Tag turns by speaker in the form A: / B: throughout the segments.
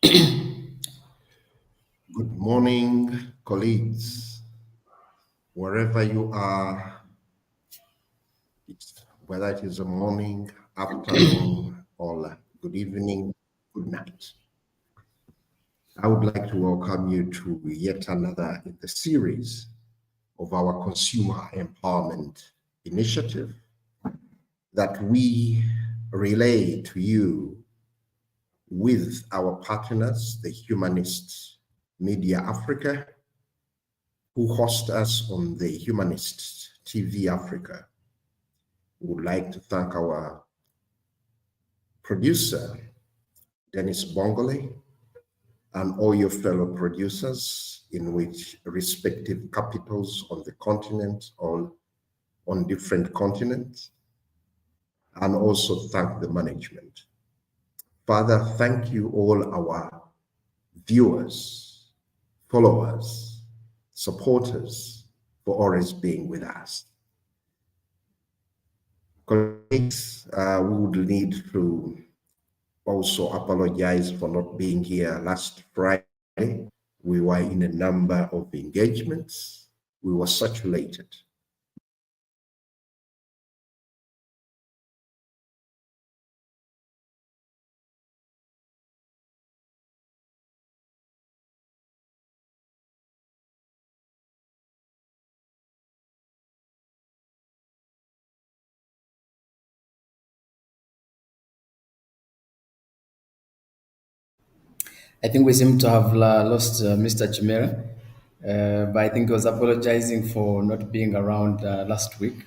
A: Good morning, colleagues. Wherever you are, whether it is a morning, afternoon, or good evening, good night. I would like to welcome you to yet another in the series of our consumer empowerment initiative that we relay to you with our partners, the Humanist Media Africa, who host us on the Humanist TV Africa. We would like to thank our producer, Dennis Bongole, and all your fellow producers in which respective capitals on the continent or on different continents, and also thank the management. Father, thank you all our viewers, followers, supporters for always being with us. Colleagues, we would need to also apologize for not being here last Friday. We were in a number of engagements. We were saturated.
B: I think we seem to have lost Mr. Chimera, but I think he was apologizing for not being around last week.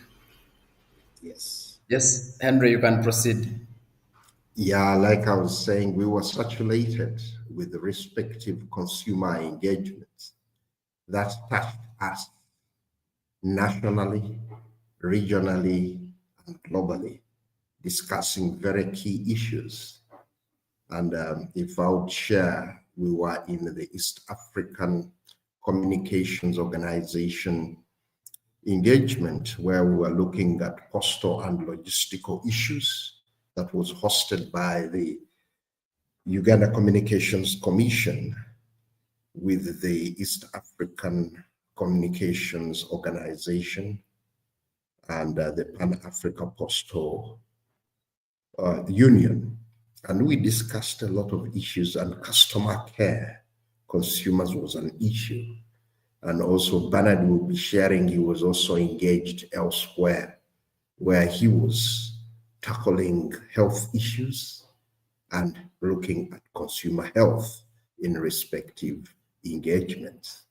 A: Yes.
B: Yes, Henry, you can proceed.
A: Yeah, like I was saying, we were saturated with the respective consumer engagements that touched us nationally, regionally, and globally, discussing very key issues. And if I would share, we were in the East African Communications Organization engagement where we were looking at postal and logistical issues that was hosted by the Uganda Communications Commission with the East African Communications Organization and the Pan-Africa Postal Union. And we discussed a lot of issues, and customer care, consumers was an issue. And also Bernard will be sharing, he was also engaged elsewhere where he was tackling health issues and looking at consumer health in respective engagements.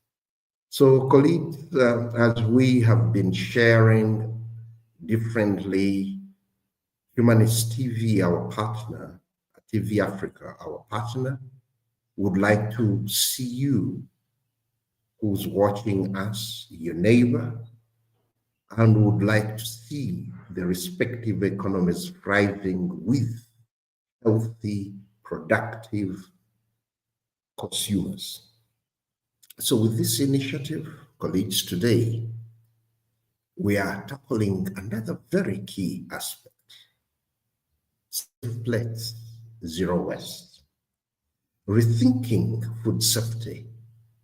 A: So colleagues, as we have been sharing differently, Humanist TV, our partner, TV Africa, our partner, would like to see you who's watching us, your neighbor, and would like to see the respective economies thriving with healthy, productive consumers. So with this initiative, colleagues, today, we are tackling another very key aspect: safe plates, zero waste, rethinking food safety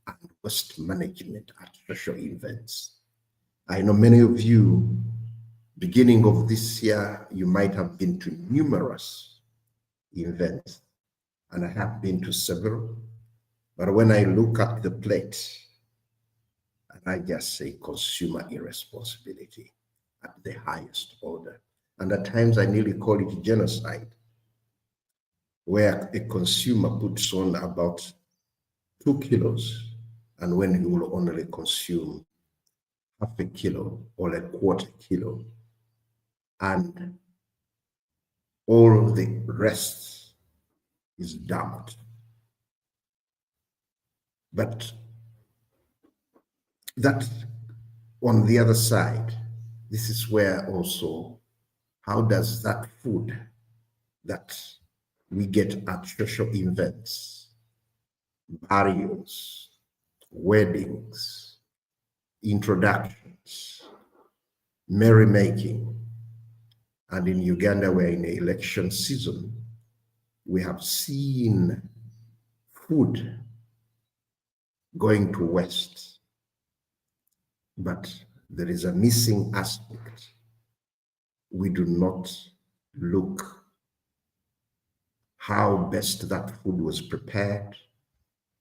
A: and waste management at social events. I know many of you, beginning of this year, you might have been to numerous events, and I have been to several. But when I look at the plate, and I just say consumer irresponsibility at the highest order. And at times I nearly call it genocide, where a consumer puts on about 2 kilos, and when he will only consume half a kilo or a quarter kilo, and all the rest is dumped. But that on the other side, this is where also, how does that food that we get at social events, burials, weddings, introductions, merrymaking, and in Uganda, we're in election season, we have seen food going to waste, but there is a missing aspect. We do not look how best that food was prepared,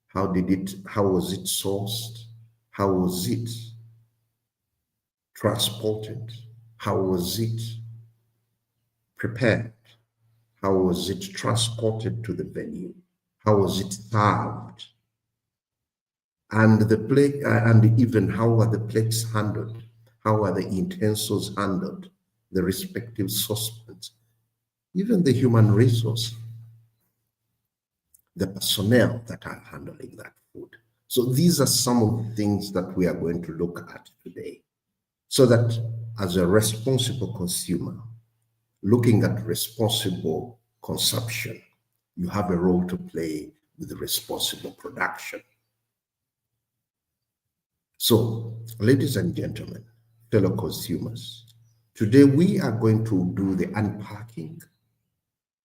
A: how was it sourced, how was it transported, how was it prepared, how was it transported to the venue, how was it served, and the plate, and even how are the plates handled, how are the utensils handled, the respective saucepans, even the human resource, the personnel that are handling that food. So these are some of the things that we are going to look at today, so that as a responsible consumer, looking at responsible consumption, you have a role to play with responsible production. So, ladies and gentlemen, fellow consumers, today we are going to do the unpacking,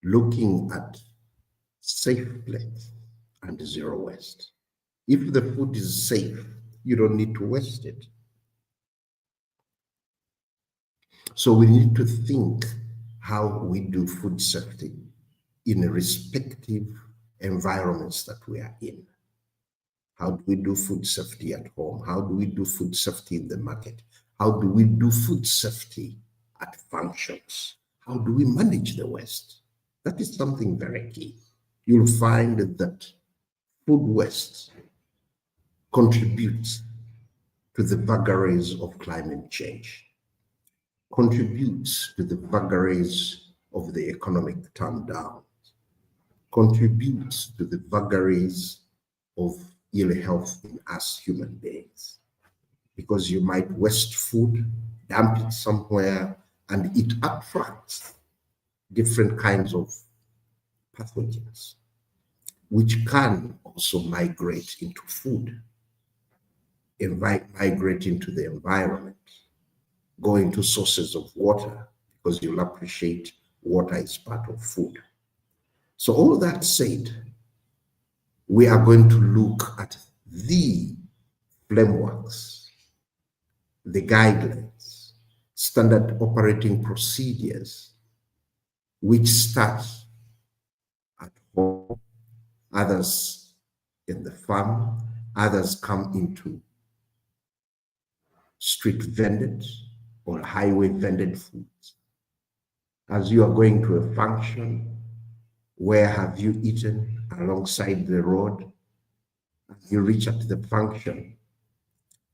A: looking at safe plates and zero waste. If the food is safe, you don't need to waste it. So we need to think how we do food safety in respective environments that we are in. How do we do food safety at home? How do we do food safety in the market? How do we do food safety at functions? How do we manage the waste? That is something very key. You'll find that food waste contributes to the vagaries of climate change, contributes to the vagaries of the economic turndown, contributes to the vagaries of ill health in us human beings. Because you might waste food, dump it somewhere, and it attracts different kinds of pathogens, which can also migrate into food, migrate into the environment, go into sources of water, because you'll appreciate water is part of food. So all that said, we are going to look at the frameworks, the guidelines, standard operating procedures, which start at home, others in the farm, others come into street vended or highway vended foods. As you are going to a function, where have you eaten alongside the road? You reach at the function,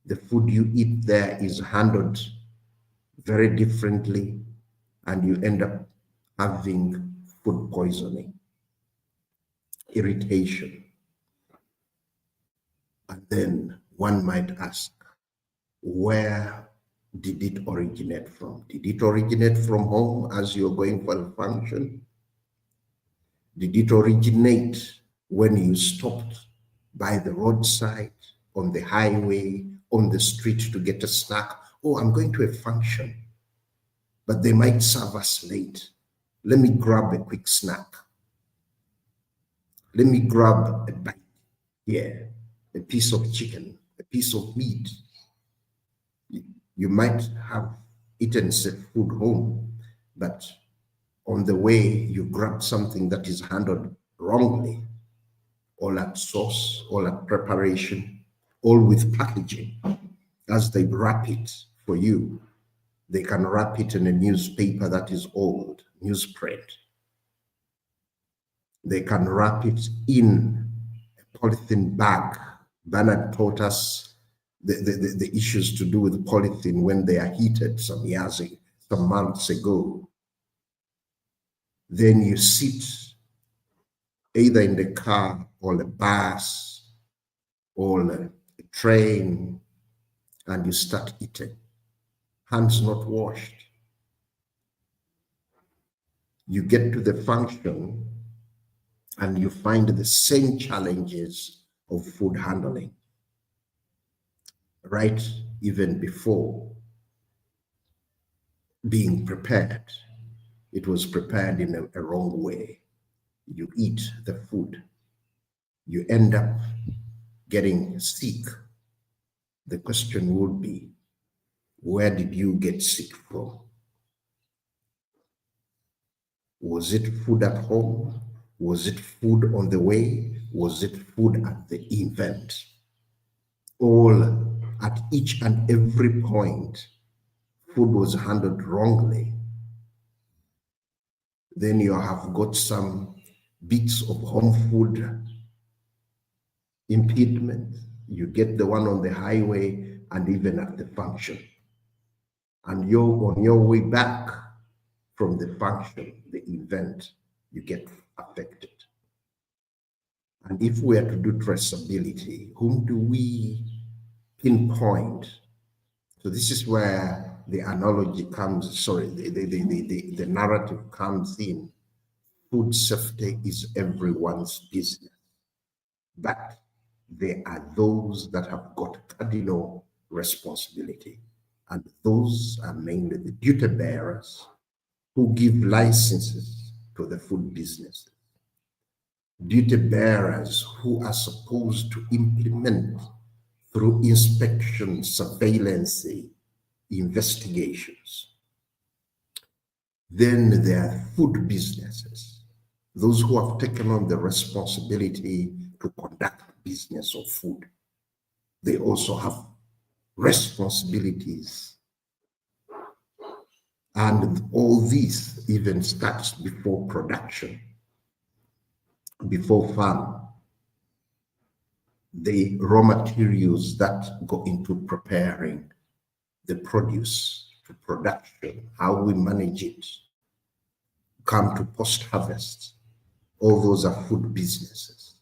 A: the food you eat there is handled very differently, and you end up having food poisoning, irritation. And then one might ask, where did it originate from? Did it originate from home as you're going for a function? Did it originate when you stopped by the roadside, on the highway, on the street to get a snack? Oh, I'm going to a function, but they might serve us late. Let me grab a quick snack. Let me grab a bite here, a piece of chicken, a piece of meat. You might have eaten food home, but on the way, you grab something that is handled wrongly, all at source, all at preparation, all with packaging. As they wrap it for you, they can wrap it in a newspaper that is old, newsprint. They can wrap it in a polythene bag. Bernard taught us the issues to do with polythene when they are heated some months ago. Then you sit either in the car or a bus or a train, and you start eating, hands not washed. You get to the function and you find the same challenges of food handling, right? Even before being prepared, it was prepared in a wrong way. You eat the food, you end up getting sick, the question would be, where did you get sick from? Was it food at home? Was it food on the way? Was it food at the event? All at each and every point, food was handled wrongly. Then you have got some bits of home food impediment. You get the one on the highway and even at the function. And you're on your way back from the function, the event, you get affected. And if we are to do traceability, whom do we pinpoint? So this is where the analogy comes, sorry, the narrative comes in. Food safety is everyone's business, but there are those that have got cardinal responsibility, and those are mainly the duty bearers who give licenses to the food business. Duty bearers who are supposed to implement through inspection, surveillance, investigations. Then there are food businesses, those who have taken on the responsibility to conduct business of food. They also have responsibilities. And all this even starts before production, before farm. The raw materials that go into preparing the produce to production, how we manage it, come to post-harvest. All those are food businesses.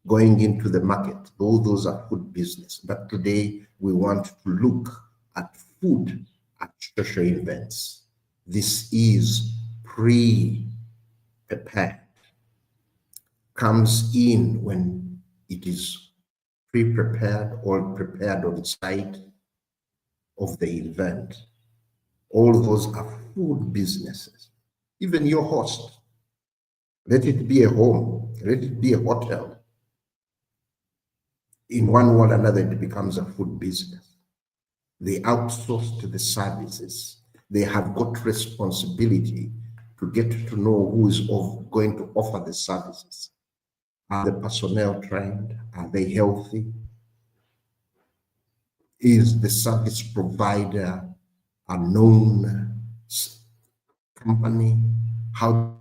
A: Going into the market, all those are food business. But today we want to look at food at social events. This is pre-prepared, comes in when it is pre-prepared or prepared on site of the event. All those are food businesses. Even your host, let it be a home, let it be a hotel. In one way or another, it becomes a food business. They outsource to the services. They have got responsibility to get to know who is going to offer the services. Are the personnel trained? Are they healthy? Is the service provider a known company? How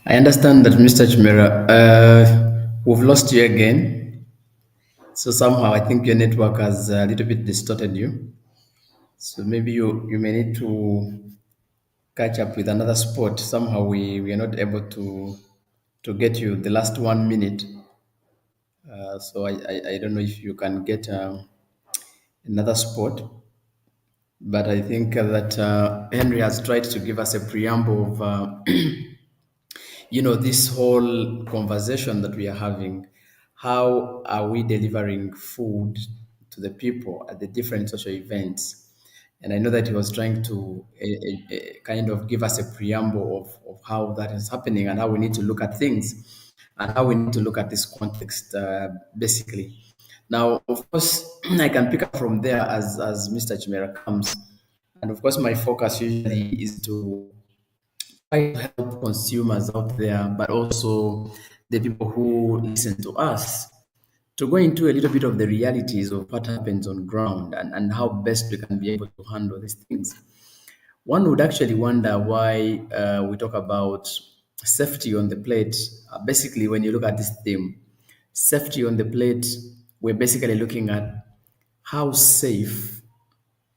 B: I understand that, Mr. Chimera, we've lost you again. So somehow I think your network has a little bit distorted you. So maybe you may need to catch up with another spot. Somehow we are not able to get you the last 1 minute. So I don't know if you can get another spot. But I think that Henry has tried to give us a preamble of this whole conversation that we are having. How are we delivering food to the people at the different social events? And I know that he was trying to kind of give us a preamble of how that is happening and how we need to look at things and how we need to look at this context basically. Now, of course, I can pick up from there as Mr. Chimera comes. And of course, my focus usually is to try to help consumers out there, but also the people who listen to us, to go into a little bit of the realities of what happens on ground and how best we can be able to handle these things. One would actually wonder why we talk about safety on the plate. Basically, when you look at this theme, safety on the plate, we're basically looking at how safe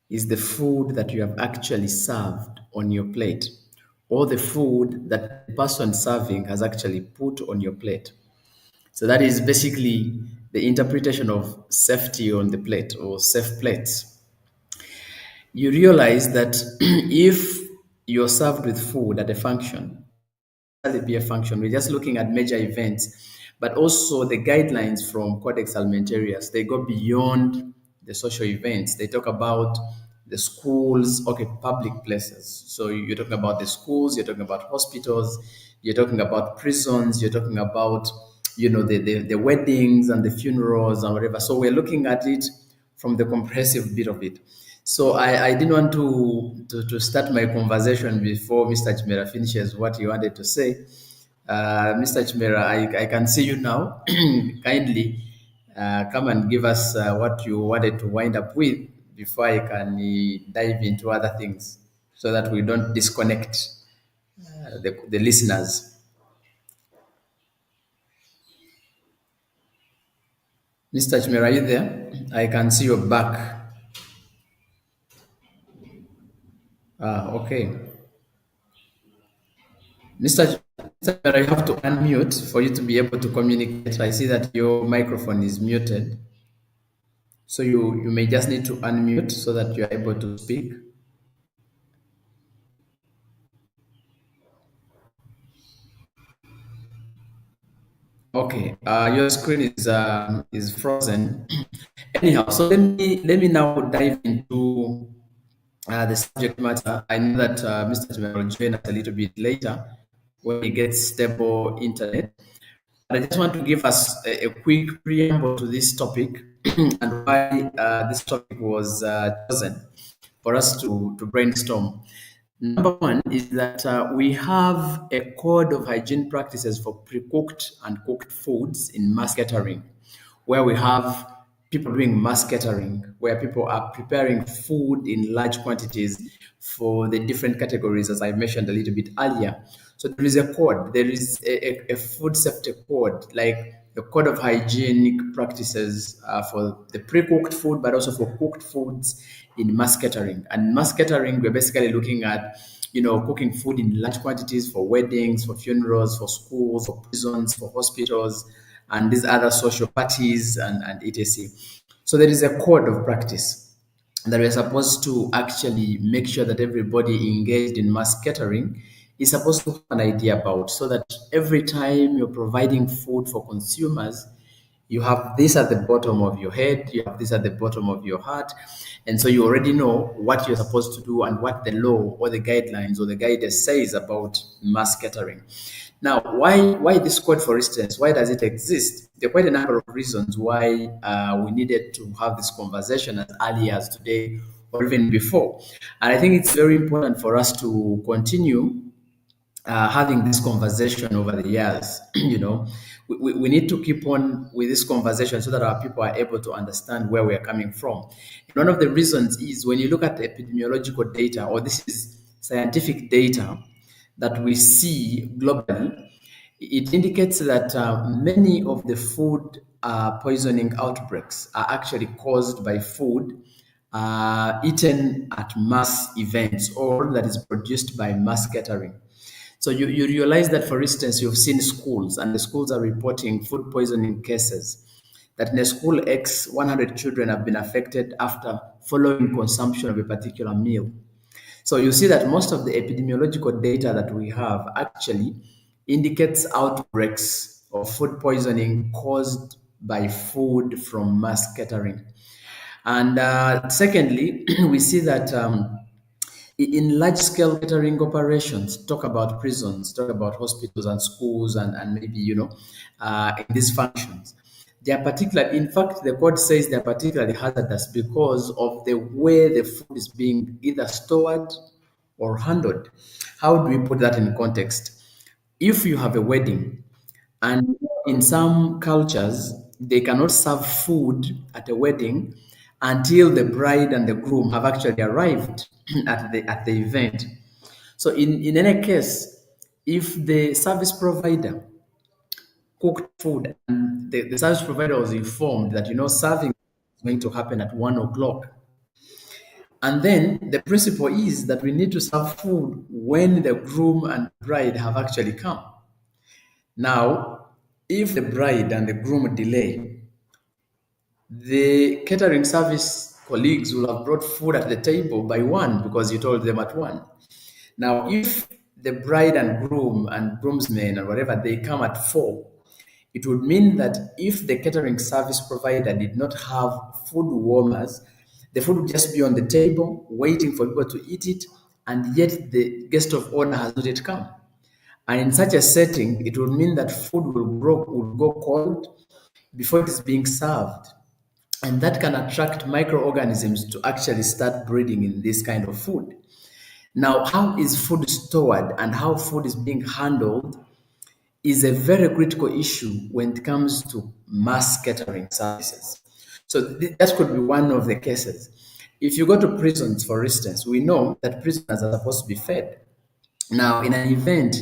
B: is the food that you have actually served on your plate, or the food that the person serving has actually put on your plate. So that is basically the interpretation of safety on the plate or safe plates. You realize that if you're served with food at a function, be a function. We're just looking at major events, but also the guidelines from Codex Alimentarius. They go beyond the social events. They talk about the schools, okay, public places. So you're talking about the schools, you're talking about hospitals, you're talking about prisons, you're talking about, the weddings and the funerals and whatever. So we're looking at it from the comprehensive bit of it. So I didn't want to start my conversation before Mr. Chimera finishes what he wanted to say. Mr. Chimera, I can see you now. Kindly come and give us what you wanted to wind up with before I can dive into other things so that we don't disconnect the listeners. Mr. Chimera, are you there? I can see your back. Okay. Mr. Chimera, you have to unmute for you to be able to communicate. I see that your microphone is muted. So you may just need to unmute so that you are able to speak. Okay, your screen is frozen. Anyhow, so let me now dive into the subject matter. I know that Mr. Chimera will join us a little bit later when he gets stable internet. But I just want to give us a quick preamble to this topic and why this topic was chosen for us to brainstorm. Number one is that we have a code of hygiene practices for pre-cooked and cooked foods in mass catering, where we have people doing mass catering, where people are preparing food in large quantities for the different categories, as I mentioned a little bit earlier. So there is a code, there is a food safety code, like the code of hygienic practices for the pre-cooked food, but also for cooked foods in mass catering. And mass catering, we're basically looking at, cooking food in large quantities for weddings, for funerals, for schools, for prisons, for hospitals, and these other social parties and etc. So there is a code of practice that we're supposed to actually make sure that everybody engaged in mass catering is supposed to have an idea about, so that every time you're providing food for consumers, you have this at the bottom of your head, you have this at the bottom of your heart, and so you already know what you're supposed to do and what the law or the guidelines or the guidance says about mass catering. Now, why this code, for instance? Why does it exist? There are quite a number of reasons why we needed to have this conversation as early as today or even before. And I think it's very important for us to continue having this conversation over the years. We need to keep on with this conversation so that our people are able to understand where we are coming from. And one of the reasons is when you look at the epidemiological data, or this is scientific data that we see globally, it indicates that many of the food poisoning outbreaks are actually caused by food eaten at mass events or that is produced by mass catering. So you realize that, for instance, you've seen schools and the schools are reporting food poisoning cases. That in a school X, 100 children have been affected after following consumption of a particular meal. So you see that most of the epidemiological data that we have actually indicates outbreaks of food poisoning caused by food from mass catering. And secondly, we see that in large scale catering operations, talk about prisons, talk about hospitals and schools, and maybe, in these functions. They are particular, in fact, the code says they are particularly hazardous because of the way the food is being either stored or handled. How do we put that in context? If you have a wedding, and in some cultures, they cannot serve food at a wedding until the bride and the groom have actually arrived at the event. So in any case, if the service provider cooked food and the service provider was informed that serving is going to happen at 1 o'clock, and then the principle is that we need to serve food when the groom and bride have actually come. Now, if the bride and the groom delay, the catering service colleagues will have brought food at the table by one because you told them at one. Now, if the bride and groom and groomsmen or whatever they come at four, it would mean that if the catering service provider did not have food warmers, the food would just be on the table waiting for people to eat it, and yet the guest of honor has not yet come. And in such a setting, it would mean that food will go cold before it is being served. And that can attract microorganisms to actually start breeding in this kind of food. Now, how is food stored and how food is being handled is a very critical issue when it comes to mass catering services. So that could be one of the cases. If you go to prisons, for instance, we know that prisoners are supposed to be fed. Now, in an event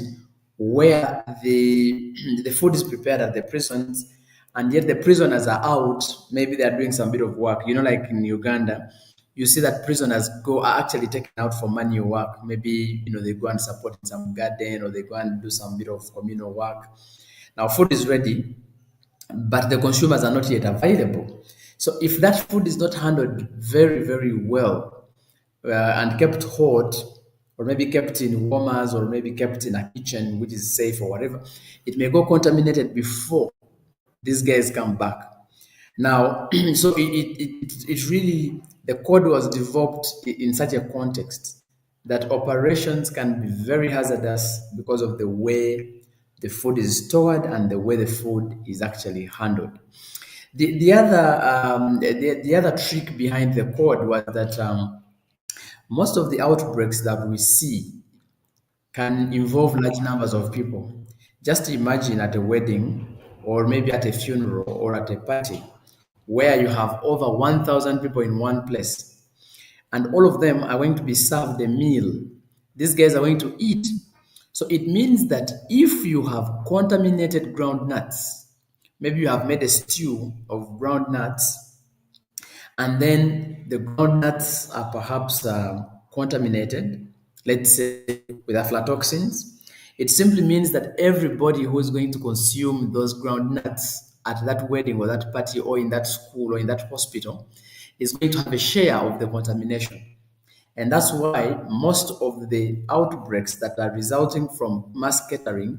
B: where the food is prepared at the prisons, and yet the prisoners are out, maybe they are doing some bit of work. You know, like in Uganda, you see that prisoners are actually taken out for manual work. Maybe they go and support in some garden, or they go and do some bit of communal work. Now, food is ready, but the consumers are not yet available. So, if that food is not handled very, very well, and kept hot, or maybe kept in warmers, or maybe kept in a kitchen which is safe or whatever, it may go contaminated before these guys come back. Now, so it really, the code was developed in such a context that operations can be very hazardous because of the way the food is stored and the way the food is actually handled. The other trick behind the code was that most of the outbreaks that we see can involve large numbers of people. Just imagine at a wedding, or maybe at a funeral, or at a party where you have over 1,000 people in one place, and all of them are going to be served a meal. These guys are going to eat. So it means that if you have contaminated ground nuts, maybe you have made a stew of ground nuts, and then the groundnuts are perhaps contaminated, let's say with aflatoxins, it simply means that everybody who is going to consume those groundnuts at that wedding or that party or in that school or in that hospital is going to have a share of the contamination. And that's why most of the outbreaks that are resulting from mass catering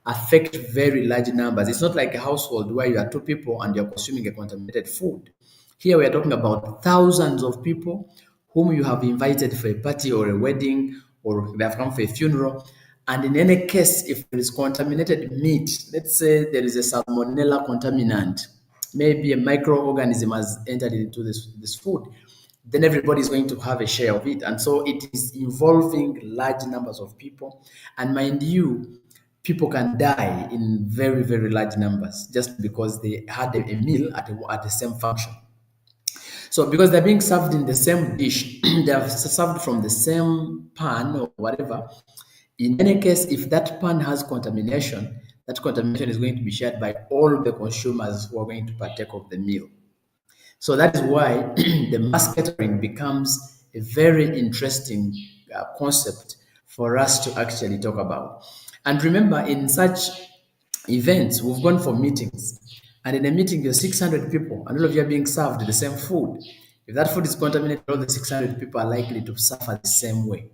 B: affect very large numbers. It's not like a household where you are two people and you're consuming a contaminated food. Here we are talking about thousands of people whom you have invited for a party or a wedding, or they have come for a funeral. And in any case, if there is contaminated meat, let's say there is a salmonella contaminant, maybe a microorganism has entered into this food, then everybody is going to have a share of it. And so it is involving large numbers of people. And mind you, people can die in very, very large numbers just because they had a meal at the same function. So because they're being served in the same dish, they are served from the same pan or whatever. In any case, if that pan has contamination, that contamination is going to be shared by all the consumers who are going to partake of the meal. So that is why the mass catering becomes a very interesting concept for us to actually talk about. And remember, in such events, we've gone for meetings, and in a meeting, you're 600 people, and all of you are being served the same food. If that food is contaminated, all the 600 people are likely to suffer the same way.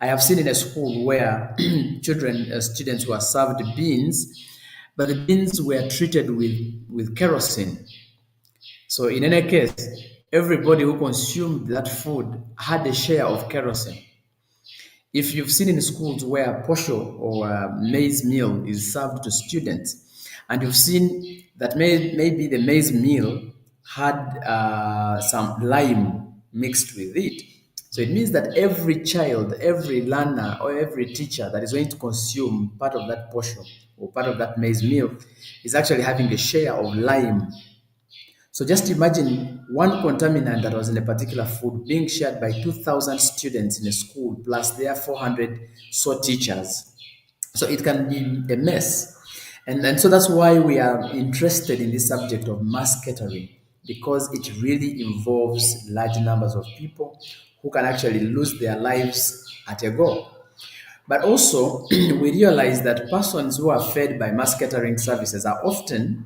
B: I have seen in a school where students were served beans, but the beans were treated with kerosene. So in any case, everybody who consumed that food had a share of kerosene. If you've seen in schools where posho or maize meal is served to students, and you've seen that maybe the maize meal had some lime mixed with it. So it means that every child, every learner, or every teacher that is going to consume part of that posho or part of that maize meal is actually having a share of lime. So just imagine one contaminant that was in a particular food being shared by 2,000 students in a school, plus their 400 so teachers. So it can be a mess. And so that's why we are interested in this subject of mass catering, because it really involves large numbers of people who can actually lose their lives at a go. But also, we realize that persons who are fed by mass catering services are often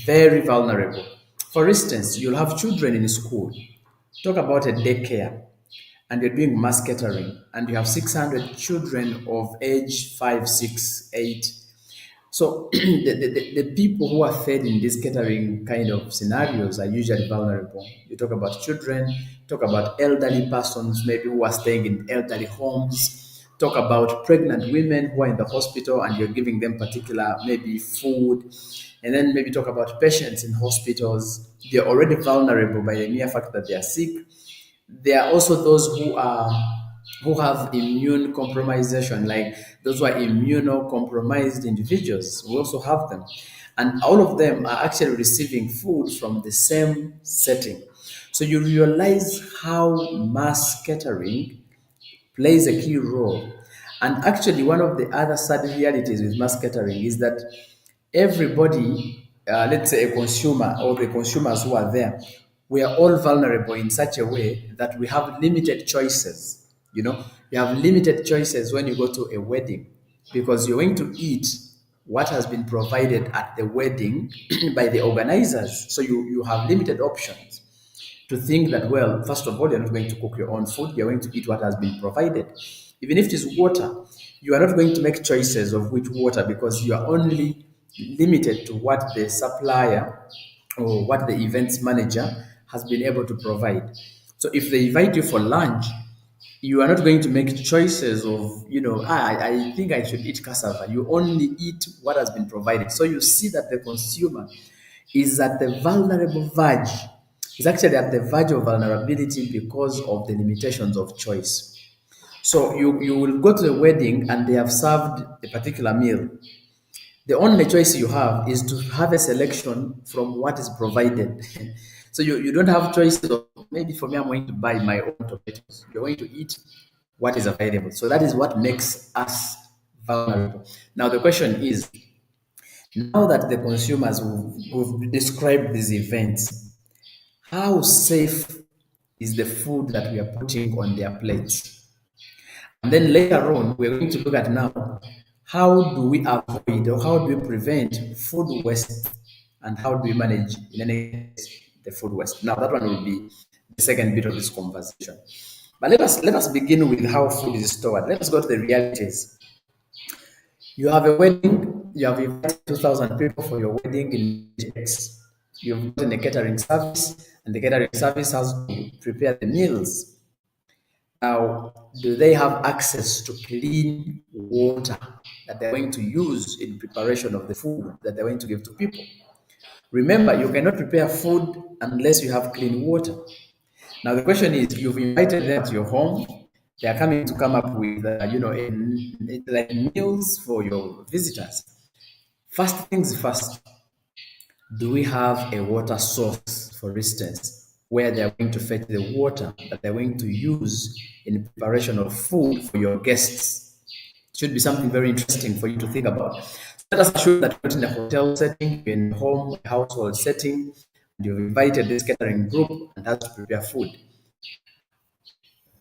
B: very vulnerable. For instance, you'll have children in school. Talk about a daycare, and you're doing mass catering, and you have 600 children of age 5, 6, 8. So the people who are fed in these catering kind of scenarios are usually vulnerable. You talk about children, talk about elderly persons, maybe who are staying in elderly homes, talk about pregnant women who are in the hospital and you're giving them particular maybe food, and then maybe talk about patients in hospitals. They're already vulnerable by the mere fact that they are sick. There are also those who have immune compromisation, like those who are immunocompromised individuals. We also have them, and all of them are actually receiving food from the same setting. So you realize how mass catering plays a key role. And actually, one of the other sad realities with mass catering is that everybody, let's say a consumer or the consumers who are there, we are all vulnerable in such a way that we have limited choices. You have limited choices when you go to a wedding because you're going to eat what has been provided at the wedding by the organizers. So you have limited options to think that, well, first of all, you're not going to cook your own food, you're going to eat what has been provided. Even if it is water, you are not going to make choices of which water because you are only limited to what the supplier or what the events manager has been able to provide. So if they invite you for lunch, you are not going to make choices of, I think I should eat cassava. You only eat what has been provided. So you see that the consumer is at the vulnerable verge, is actually at the verge of vulnerability because of the limitations of choice. So you will go to a wedding and they have served a particular meal. The only choice you have is to have a selection from what is provided. So you don't have choices of, maybe for me, I'm going to buy my own tomatoes. You're going to eat what is available. So that is what makes us vulnerable. Now the question is, now that the consumers who've described these events, how safe is the food that we are putting on their plates? And then later on, we're going to look at now, how do we avoid or how do we prevent food waste and how do we manage in any case the food waste? Now that one will be the second bit of this conversation. But let us begin with how food is stored. Let us go to the realities. You have a wedding, you have invited 2,000 people for your wedding in X. You've gotten a catering service, and the catering service has to prepare the meals. Now, do they have access to clean water that they're going to use in preparation of the food that they're going to give to people? Remember, you cannot prepare food unless you have clean water. Now, the question is, you've invited them to your home. They are coming to come up with, like meals for your visitors. First things first, do we have a water source, for instance, where they're going to fetch the water that they're going to use in preparation of food for your guests? It should be something very interesting for you to think about. So let us assume that you're not in a hotel setting, you're in a home, a household setting, and you've invited this catering group and has to prepare food.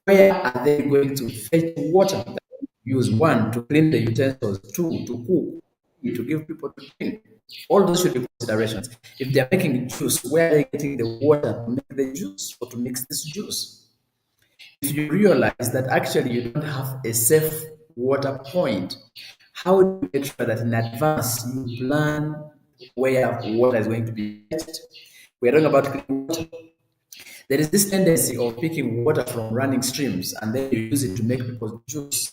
B: Where are they going to fetch water that they use? One, to clean the utensils, two, to cook, three, to give people to drink. All those should be considerations. If they're making juice, where are they getting the water to make the juice or to mix this juice? If you realize that actually you don't have a safe water point, how do you make sure that in advance you plan where water is going to be fetched? We're talking about clean water. There is this tendency of picking water from running streams and then you use it to make people's juice.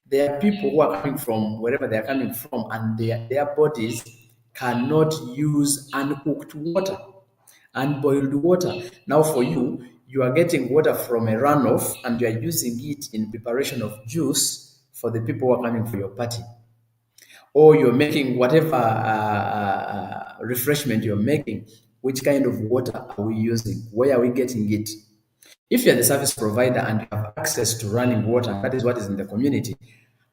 B: There are people who are coming from wherever they are coming from, and their bodies cannot use uncooked water, unboiled water. Now, for you, you are getting water from a runoff and you are using it in preparation of juice for the people who are coming for your party, or you're making whatever refreshment you're making. Which kind of water are we using? Where are we getting it? If you're the service provider and you have access to running water, that is what is in the community,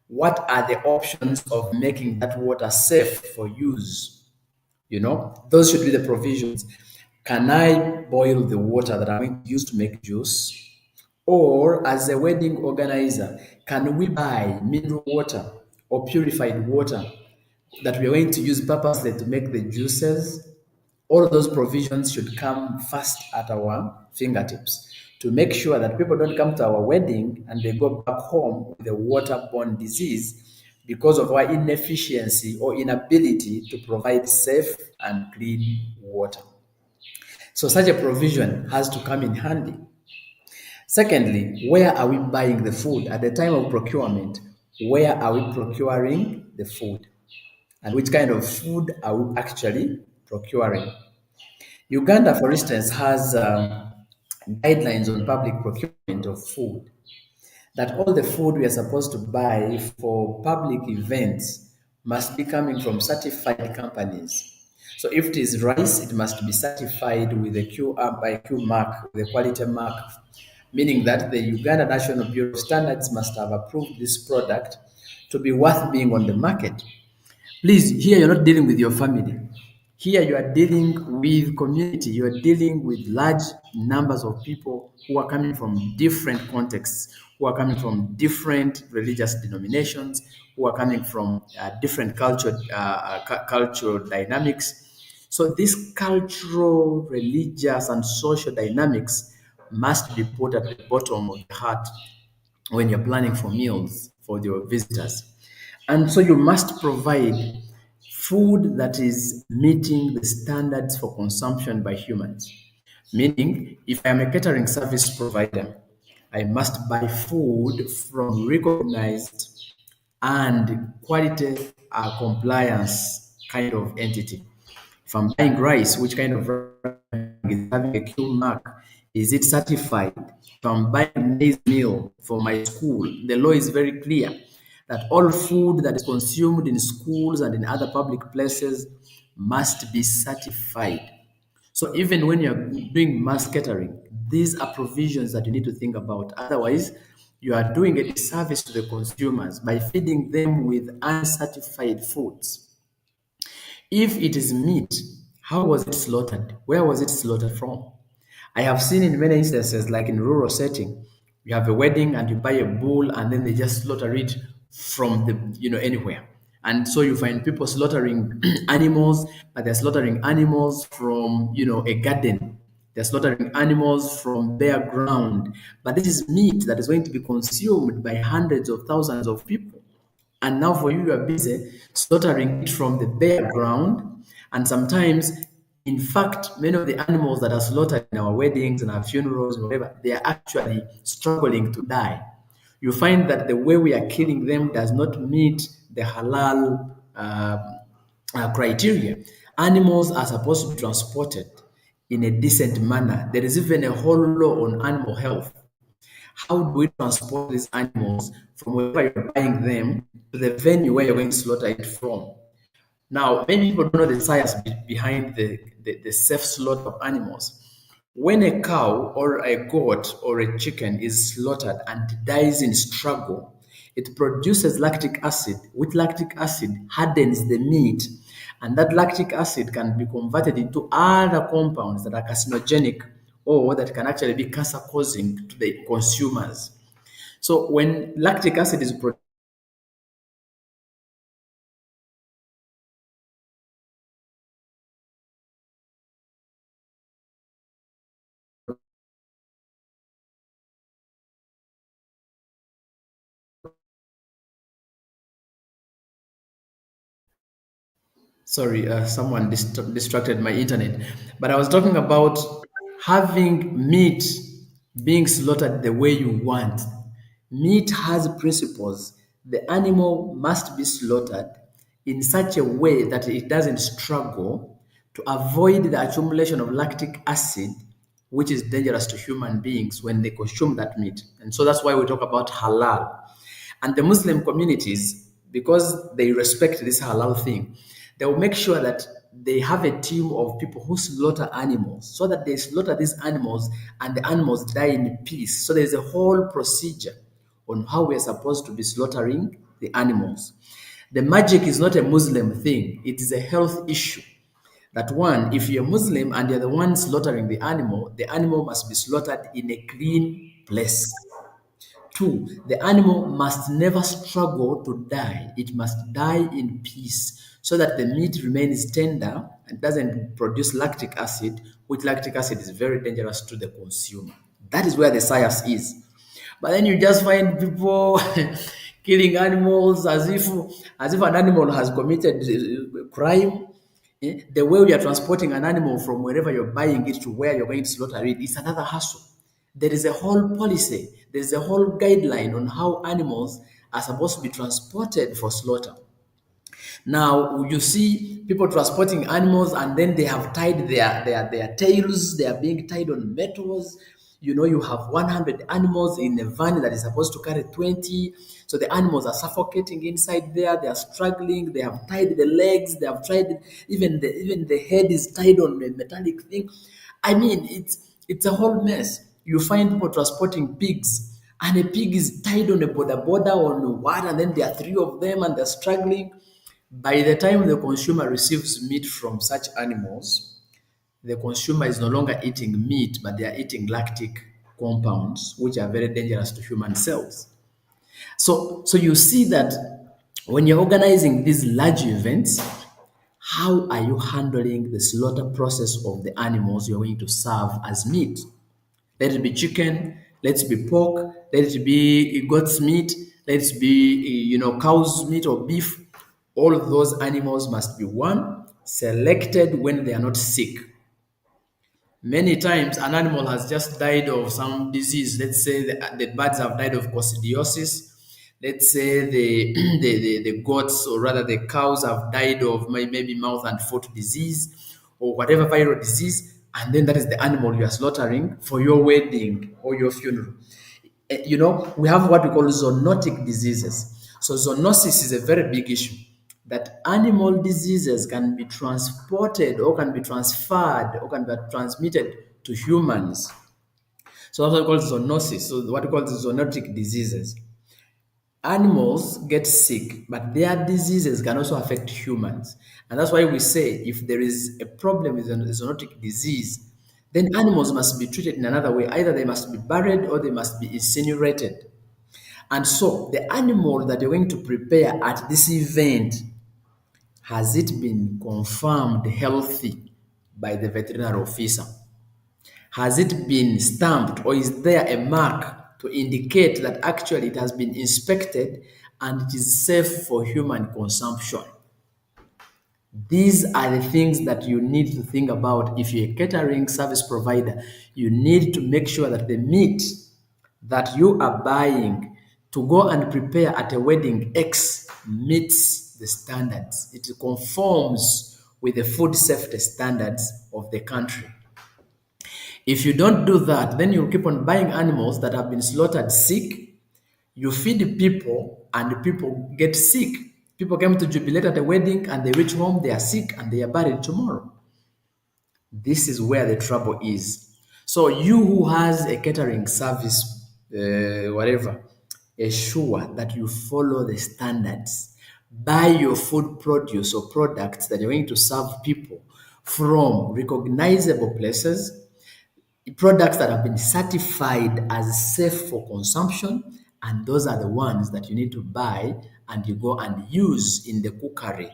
B: what are the options of making that water safe for use? Those should be the provisions. Can I boil the water that I'm going to use to make juice? Or as a wedding organizer, can we buy mineral water or purified water that we are going to use purposely to make the juices? All of those provisions should come first at our fingertips to make sure that people don't come to our wedding and they go back home with a waterborne disease because of our inefficiency or inability to provide safe and clean water. So such a provision has to come in handy. Secondly, where are we buying the food? At the time of procurement, where are we procuring the food? And which kind of food are we actually procuring? Uganda, for instance, has guidelines on public procurement of food, that all the food we are supposed to buy for public events must be coming from certified companies. So if it is rice, it must be certified with a by Q mark, with a quality mark, meaning that the Uganda National Bureau of Standards must have approved this product to be worth being on the market. Please, here you're not dealing with your family. Here you are dealing with community. You are dealing with large numbers of people who are coming from different contexts, who are coming from different religious denominations, who are coming from different cultural dynamics. So these cultural, religious, and social dynamics must be put at the bottom of the heart when you're planning for meals for your visitors. And so you must provide food that is meeting the standards for consumption by humans. Meaning, if I'm a catering service provider, I must buy food from recognized and quality compliance kind of entity. If I'm buying rice, which kind of rice is having a Q mark? Is it certified? If I'm buying maize meal for my school, the law is very clear that all food that is consumed in schools and in other public places must be certified. So even when you're doing mass catering, these are provisions that you need to think about. Otherwise, you are doing a disservice to the consumers by feeding them with uncertified foods. If it is meat, how was it slaughtered? Where was it slaughtered from? I have seen in many instances, like in rural setting, you have a wedding and you buy a bull and then they just slaughter it from the anywhere. And so you find people slaughtering animals, but they're slaughtering animals from a garden. They're slaughtering animals from bare ground. But this is meat that is going to be consumed by hundreds of thousands of people. And now for you, you are busy slaughtering it from the bare ground. And sometimes, in fact, many of the animals that are slaughtered in our weddings and our funerals, whatever, they are actually struggling to die. You find that the way we are killing them does not meet the halal criteria. Animals are supposed to be transported in a decent manner. There is even a whole law on animal health. How do we transport these animals from wherever you're buying them to the venue where you're going to slaughter it from? Now, many people don't know the science behind the safe slaughter of animals. When a cow or a goat or a chicken is slaughtered and dies in struggle, it produces lactic acid. With lactic acid hardens the meat, and that lactic acid can be converted into other compounds that are carcinogenic or that can actually be cancer causing to the consumers. So when lactic acid is produced, sorry, someone distracted my internet. But I was talking about having meat being slaughtered the way you want. Meat has principles. The animal must be slaughtered in such a way that it doesn't struggle to avoid the accumulation of lactic acid, which is dangerous to human beings when they consume that meat. And so that's why we talk about halal. And the Muslim communities, because they respect this halal thing, they will make sure that they have a team of people who slaughter animals so that they slaughter these animals and the animals die in peace. So there's a whole procedure on how we are supposed to be slaughtering the animals. The magic is not a Muslim thing, it is a health issue. That one, if you're Muslim and you're the one slaughtering the animal must be slaughtered in a clean place. Two, the animal must never struggle to die. It must die in peace so that the meat remains tender and doesn't produce lactic acid, which lactic acid is very dangerous to the consumer. That is where the science is. But then you just find people killing animals as if an animal has committed crime. The way we are transporting an animal from wherever you're buying it to where you're going to slaughter it is another hassle. There is a whole policy, there is a whole guideline on how animals are supposed to be transported for slaughter. Now you see people transporting animals and then they have tied their tails, they are being tied on metals. You know, you have 100 animals in a van that is supposed to carry 20. So the animals are suffocating inside there, they are struggling, they have tied the legs, they have tried even the head is tied on a metallic thing. I mean, it's a whole mess. You find people transporting pigs, and a pig is tied on a border on what, and then there are three of them and they're struggling. By the time the consumer receives meat from such animals, the consumer is no longer eating meat, but they are eating lactic compounds, which are very dangerous to human cells. So you see that when you're organizing these large events, how are you handling the slaughter process of the animals you're going to serve as meat? Let it be chicken, let it be pork, let it be goat's meat, let it be cow's meat or beef. All of those animals must be one selected when they are not sick. Many times, an animal has just died of some disease. Let's say the birds have died of coccidiosis. Let's say the goats, or rather the cows, have died of maybe mouth and foot disease or whatever viral disease. And then that is the animal you are slaughtering for your wedding or your funeral. We have what we call zoonotic diseases. So zoonosis is a very big issue, that animal diseases can be transported or can be transferred or can be transmitted to humans. So that's what we call zoonosis. So what we call the zoonotic diseases. Animals get sick, but their diseases can also affect humans. And that's why we say if there is a problem with a zoonotic disease, then animals must be treated in another way. Either they must be buried or they must be incinerated. And so the animal that you're going to prepare at this event, has it been confirmed healthy by the veterinary officer? Has it been stamped, or is there a mark to indicate that actually it has been inspected and it is safe for human consumption? These are the things that you need to think about if you're a catering service provider. You need to make sure that the meat that you are buying to go and prepare at a wedding X meets the standards. It conforms with the food safety standards of the country. If you don't do that, then you'll keep on buying animals that have been slaughtered sick. You feed people and people get sick. People come to jubilate at a wedding and they reach home, they are sick and they are buried tomorrow. This is where the trouble is. So you who has a catering service, whatever, ensure that you follow the standards. Buy your food produce or products that you're going to serve people from recognizable places, products that have been certified as safe for consumption, and those are the ones that you need to buy and you go and use in the cookery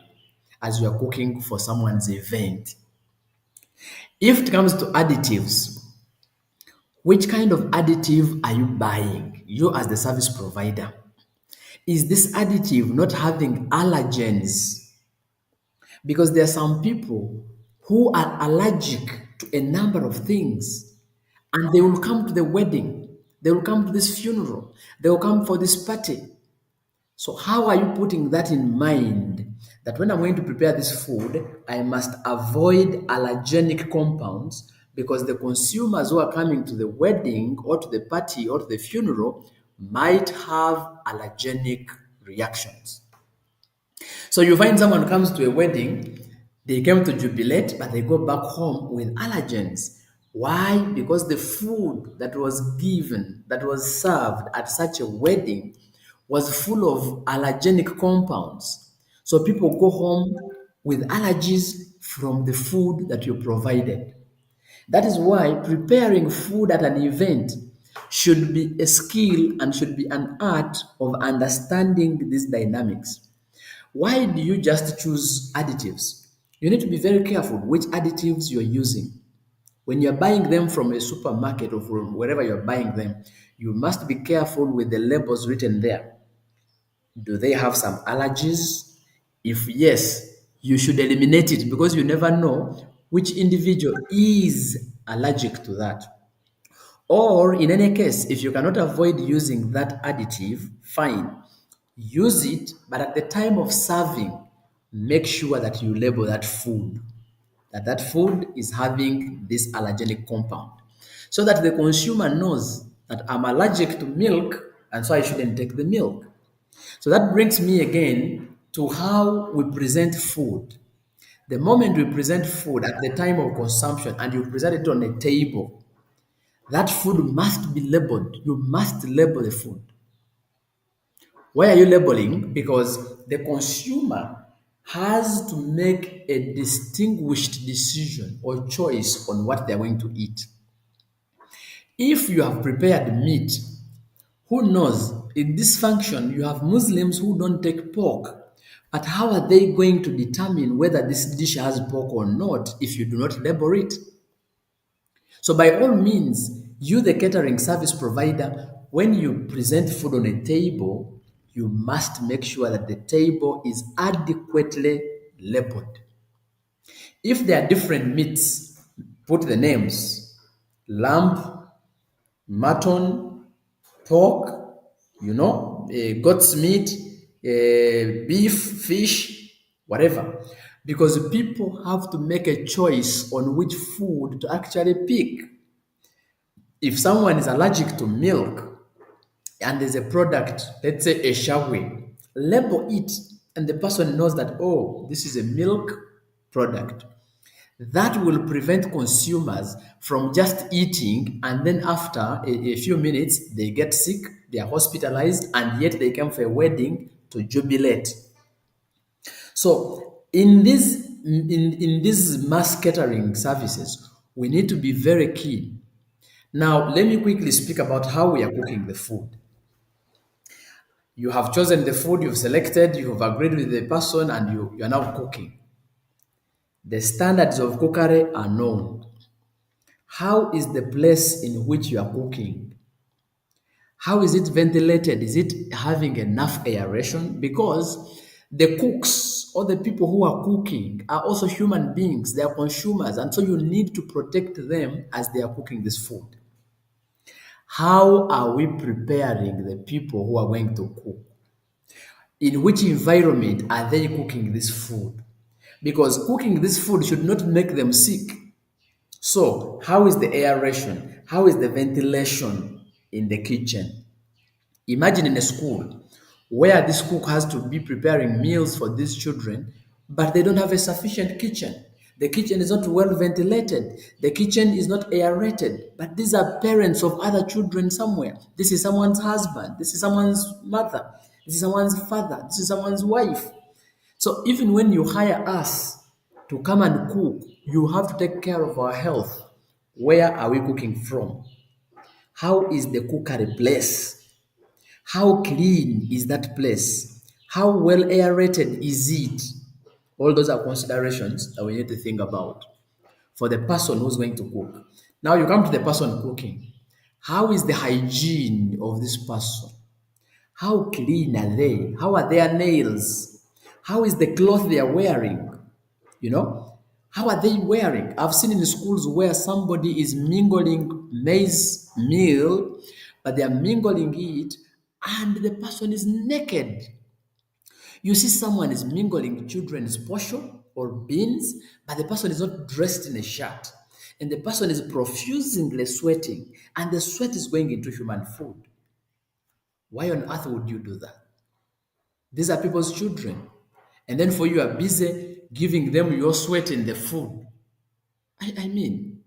B: as you are cooking for someone's event. If it comes to additives, which kind of additive are you buying, you as the service provider? Is this additive not having allergens? Because there are some people who are allergic to a number of things, and they will come to the wedding, they will come to this funeral, they will come for this party. So how are you putting that in mind, that when I'm going to prepare this food, I must avoid allergenic compounds, because the consumers who are coming to the wedding or to the party or to the funeral might have allergenic reactions. So you find someone comes to a wedding, they came to jubilate, but they go back home with allergens. Why? Because the food that was given, that was served at such a wedding, was full of allergenic compounds. So people go home with allergies from the food that you provided. That is why preparing food at an event should be a skill and should be an art of understanding these dynamics. Why do you just choose additives? You need to be very careful which additives you're using. When you're buying them from a supermarket or from wherever you're buying them, you must be careful with the labels written there. Do they have some allergies? If yes, you should eliminate it because you never know which individual is allergic to that. Or in any case, if you cannot avoid using that additive, fine, use it, but at the time of serving, make sure that you label that food, that that food is having this allergenic compound, so that the consumer knows that I'm allergic to milk and so I shouldn't take the milk. So that brings me again to how we present food. The moment we present food at the time of consumption and you present it on a table, that food must be labeled. You must label the food. Why are you labeling? Because the consumer has to make a distinguished decision or choice on what they're going to eat. If you have prepared meat, who knows? In this function, you have Muslims who don't take pork. But how are they going to determine whether this dish has pork or not if you do not label it? So, by all means, you, the catering service provider, when you present food on a table, you must make sure that the table is adequately labeled. If there are different meats, put the names: lamb, mutton, pork, goat's meat, beef, fish, whatever. Because people have to make a choice on which food to actually pick. If someone is allergic to milk and there's a product, let's say a shawi, label it and the person knows that, oh, this is a milk product. That will prevent consumers from just eating and then after a few minutes they get sick, they are hospitalized, and yet they came for a wedding to jubilate. So in these mass catering services, we need to be very keen. Now, let me quickly speak about how we are cooking the food. You have chosen the food, you've selected, you have agreed with the person, and you are now cooking. The standards of cookery are known. How is the place in which you are cooking? How is it ventilated? Is it having enough aeration? Because the cooks or the people who are cooking are also human beings, they are consumers, and so you need to protect them as they are cooking this food. How are we preparing the people who are going to cook? In which environment are they cooking this food? Because cooking this food should not make them sick. So, how is the aeration? How is the ventilation in the kitchen? Imagine in a school where this cook has to be preparing meals for these children, but they don't have a sufficient kitchen. The kitchen is not well ventilated. The kitchen is not aerated. But these are parents of other children somewhere. This is someone's husband. This is someone's mother. This is someone's father. This is someone's wife. So even when you hire us to come and cook, you have to take care of our health. Where are we cooking from? How is the cookery place? How clean is that place? How well aerated is it? All those are considerations that we need to think about for the person who's going to cook. Now you come to the person cooking. How is the hygiene of this person? How clean are they? How are their nails? How is the cloth they are wearing? You know, how are they wearing? I've seen in schools where somebody is mingling maize meal, but they are mingling it and the person is naked. You see, someone is mingling children's portion or beans, but the person is not dressed in a shirt. And the person is profusely sweating, and the sweat is going into human food. Why on earth would you do that? These are people's children. And then for you are busy giving them your sweat in the food. I mean,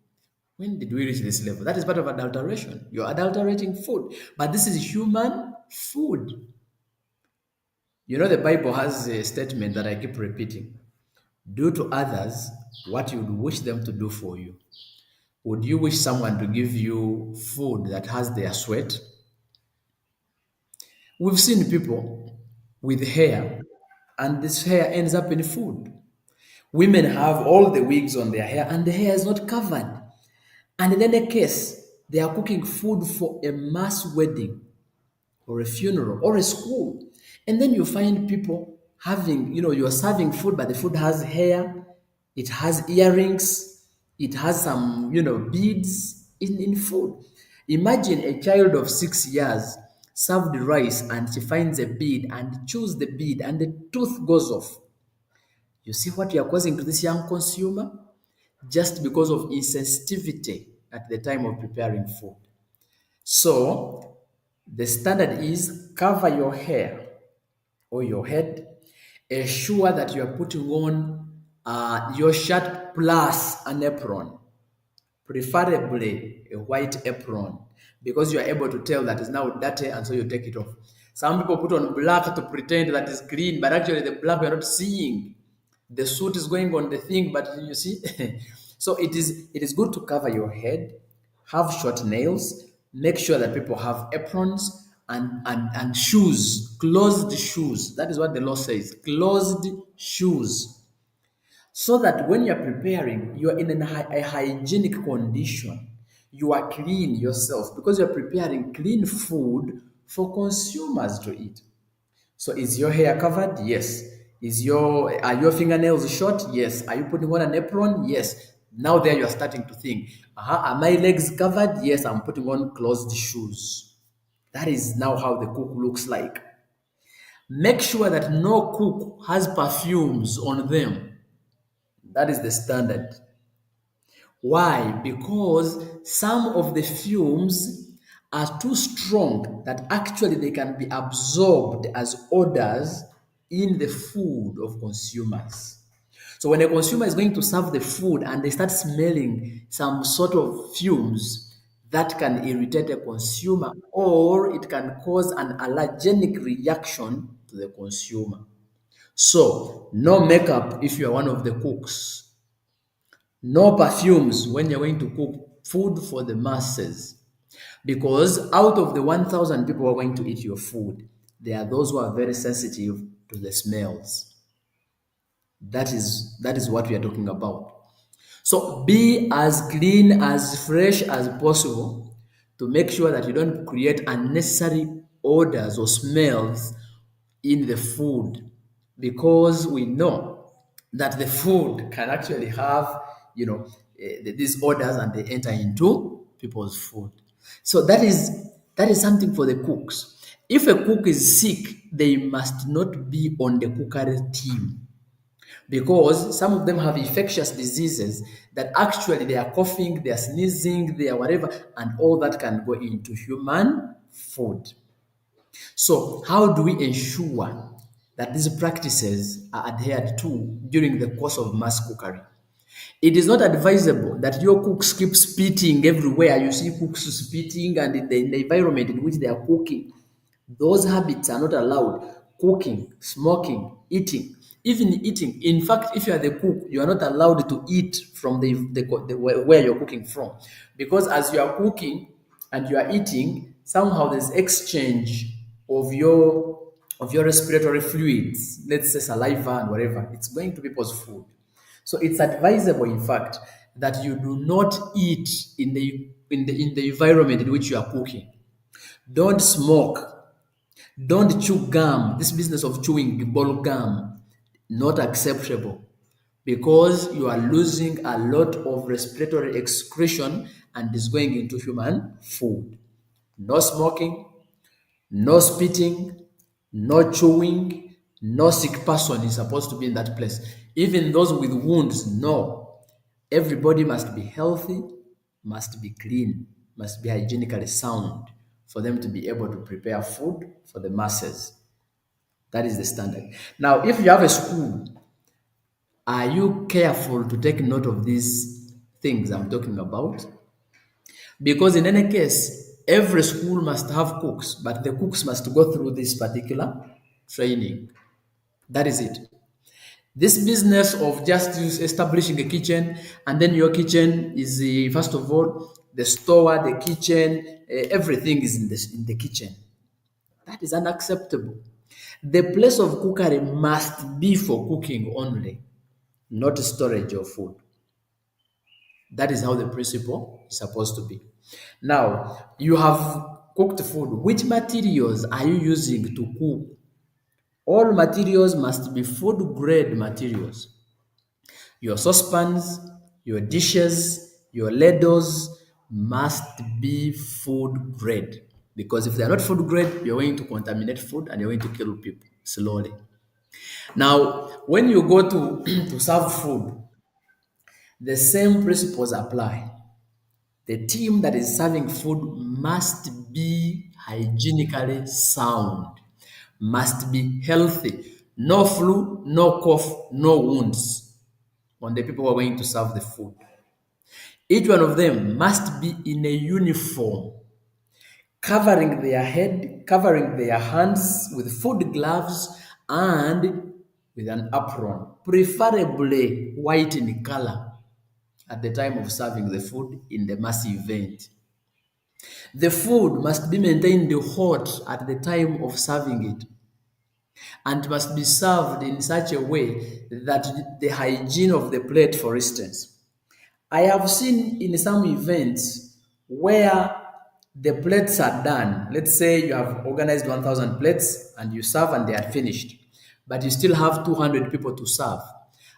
B: when did we reach this level? That is part of adulteration. You're adulterating food. But this is human food. You know, the Bible has a statement that I keep repeating: do to others what you would wish them to do for you. Would you wish someone to give you food that has their sweat? We've seen people with hair, and this hair ends up in food. Women have all the wigs on their hair, and the hair is not covered. And in any case, they are cooking food for a mass wedding or a funeral or a school. And then you find people having, you're serving food, but the food has hair, it has earrings, it has some, beads in food. Imagine a child of 6 years served rice and she finds a bead and chews the bead and the tooth goes off. You see what you are causing to this young consumer? Just because of insensitivity at the time of preparing food. So, the standard is cover your hair or your head. Ensure that you are putting on your shirt plus an apron, preferably a white apron, because you are able to tell that it's now dirty and so you take it off. Some people put on black to pretend that it's clean, but actually the black you're not seeing. The suit is going on the thing, but you see. So it is good to cover your head, have short nails, make sure that people have aprons and shoes, closed shoes. That is what the law says, closed shoes, so that when you're preparing, you are in a hygienic condition. You are clean yourself because you're preparing clean food for consumers to eat. So is your hair covered? Yes. Are your fingernails short? Yes. Are you putting on an apron? Yes. Now there you are starting to think, are my legs covered? Yes, I'm putting on closed shoes. That is now how the cook looks like. Make sure that no cook has perfumes on them. That is the standard. Why? Because some of the fumes are too strong that actually they can be absorbed as odors in the food of consumers. So when a consumer is going to serve the food and they start smelling some sort of fumes, that can irritate a consumer or it can cause an allergenic reaction to the consumer. So, no makeup if you are one of the cooks. No perfumes when you're going to cook food for the masses. Because out of the 1,000 people who are going to eat your food, there are those who are very sensitive to the smells. That is what we are talking about. So be as clean, as fresh as possible to make sure that you don't create unnecessary odors or smells in the food, because we know that the food can actually have, these odors and they enter into people's food. So that is something for the cooks. If a cook is sick, they must not be on the cookery team, because some of them have infectious diseases that actually they are coughing, they are sneezing, they are whatever, and all that can go into human food. So, how do we ensure that these practices are adhered to during the course of mass cookery? It is not advisable that your cooks keep spitting everywhere. You see cooks spitting and in the environment in which they are cooking. Those habits are not allowed. Cooking, smoking, eating, even eating. In fact, if you are the cook, you are not allowed to eat from the where you're cooking from, because as you are cooking and you are eating, somehow there's exchange of your respiratory fluids. Let's say saliva and whatever. It's going to people's food. So it's advisable, in fact, that you do not eat in the environment in which you are cooking. Don't smoke. Don't chew gum. This business of chewing ball gum, not acceptable, because you are losing a lot of respiratory excretion and is going into human food. No smoking, no spitting, no chewing, no sick person is supposed to be in that place. Even those with wounds, no. Everybody must be healthy, must be clean, must be hygienically sound for them to be able to prepare food for the masses. That is the standard. Now, if you have a school, are you careful to take note of these things I'm talking about? Because in any case, every school must have cooks, but the cooks must go through this particular training. That is it. This business of just establishing a kitchen, and then your kitchen is first of all the store, the kitchen, everything is in the kitchen. That is unacceptable. The place of cookery must be for cooking only, not storage of food. That is how the principle is supposed to be. Now, you have cooked food. Which materials are you using to cook? All materials must be food grade materials. Your saucepans, your dishes, your ladles must be food grade. Because if they are not food grade, you're going to contaminate food and you're going to kill people slowly. Now, when you go to, to serve food, the same principles apply. The team that is serving food must be hygienically sound, must be healthy. No flu, no cough, no wounds on the people who are going to serve the food. Each one of them must be in a uniform, covering their head, covering their hands with food gloves and with an apron, preferably white in color at the time of serving the food in the mass event. The food must be maintained hot at the time of serving it and must be served in such a way that the hygiene of the plate, for instance. I have seen in some events where the plates are done. Let's say you have organized 1,000 plates and you serve and they are finished, but you still have 200 people to serve.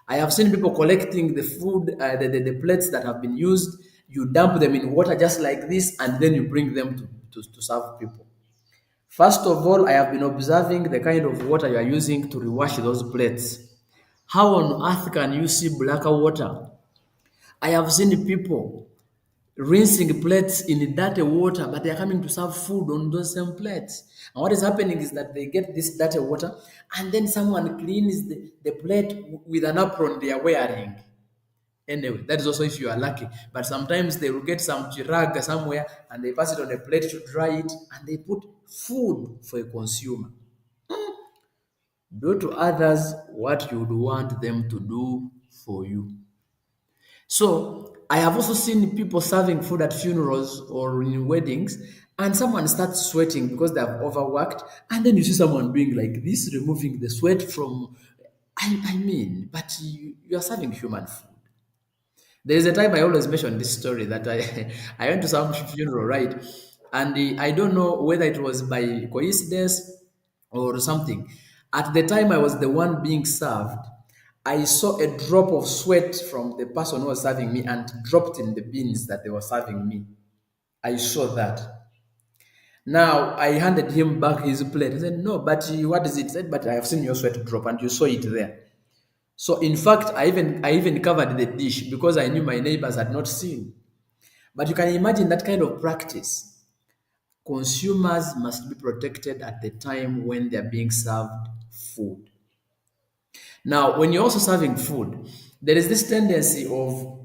B: I have seen people collecting the food, the plates that have been used. You dump them in water just like this, and then you bring them to serve people. First of all, I have been observing the kind of water you are using to rewash those plates. How on earth can you see blacker water? I have seen people rinsing plates in dirty water, but they are coming to serve food on those same plates. And what is happening is that they get this dirty water, and then someone cleans the plate with an apron they are wearing. Anyway, that is also if you are lucky. But sometimes they will get some rag somewhere and they pass it on a plate to dry it, and they put food for a consumer. Do to others what you would want them to do for you. So I have also seen people serving food at funerals or in weddings, and someone starts sweating because they have overworked, and then you see someone doing like this, removing the sweat from. I mean, but you are serving human food. There is a time I always mention this story that I went to some funeral, right? And I don't know whether it was by coincidence or something. At the time I was the one being served, I saw a drop of sweat from the person who was serving me and dropped in the beans that they were serving me. I saw that. Now I handed him back his plate. He said, "No, but what is it?" He said, "But I have seen your sweat drop and you saw it there." So in fact, I even covered the dish because I knew my neighbors had not seen. But you can imagine that kind of practice. Consumers must be protected at the time when they're being served food. Now, when you're also serving food, there is this tendency of,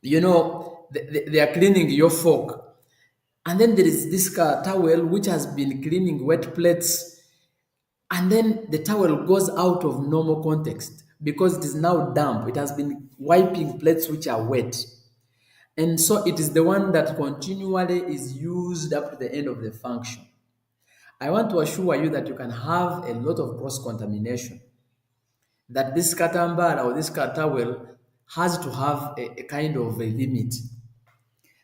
B: they are cleaning your fork. And then there is this towel which has been cleaning wet plates, and then the towel goes out of normal context because it is now damp. It has been wiping plates which are wet. And so it is the one that continually is used up to the end of the function. I want to assure you that you can have a lot of cross contamination, that this katambara or this towel has to have a kind of a limit.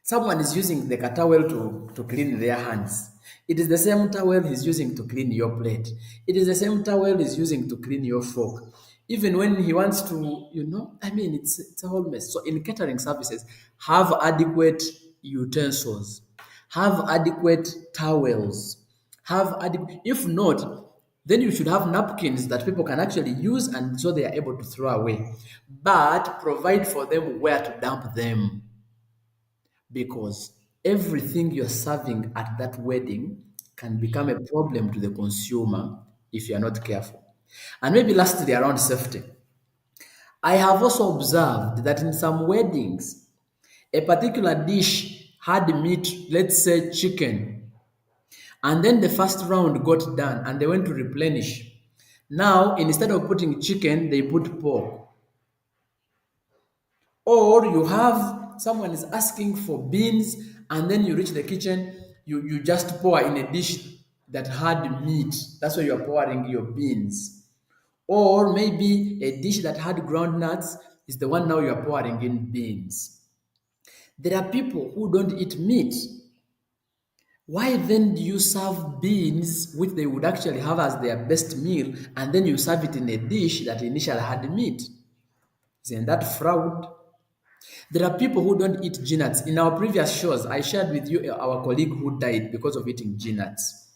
B: Someone is using the towel to clean their hands. It is the same towel he's using to clean your plate. It is the same towel he's using to clean your fork. Even when he wants to, it's a whole mess. So in catering services, have adequate utensils, have adequate towels, have adequate. If not, then you should have napkins that people can actually use and so they are able to throw away. But provide for them where to dump them, because everything you're serving at that wedding can become a problem to the consumer if you're not careful. And maybe lastly, around safety, I have also observed that in some weddings, a particular dish had meat, let's say chicken, and then the first round got done and they went to replenish. Now, instead of putting chicken, they put pork. Or you have someone is asking for beans, and then you reach the kitchen, you just pour in a dish that had meat. That's why you're pouring your beans. Or maybe a dish that had ground nuts is the one now you're pouring in beans. There are people who don't eat meat. Why then do you serve beans, which they would actually have as their best meal, and then you serve it in a dish that initially had meat? Isn't that fraud? There are people who don't eat nuts. In our previous shows, I shared with you our colleague who died because of eating nuts.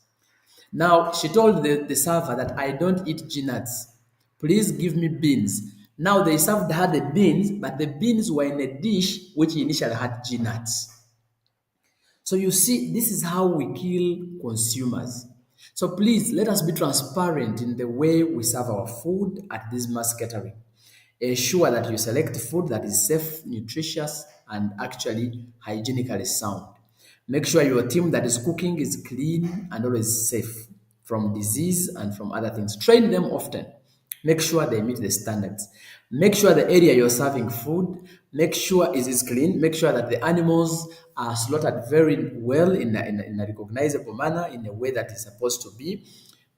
B: Now, she told the server that I don't eat nuts. Please give me beans. Now, they served her the beans, but the beans were in a dish which initially had nuts. So you see, this is how we kill consumers. So please let us be transparent in the way we serve our food at this mass catering. Ensure that you select food that is safe, nutritious, and actually hygienically sound. Make sure your team that is cooking is clean and always safe from disease and from other things. Train them often. Make sure they meet the standards. Make sure the area you're serving food, make sure it is clean. Make sure that the animals are slaughtered very well in a recognizable manner, in a way that is supposed to be.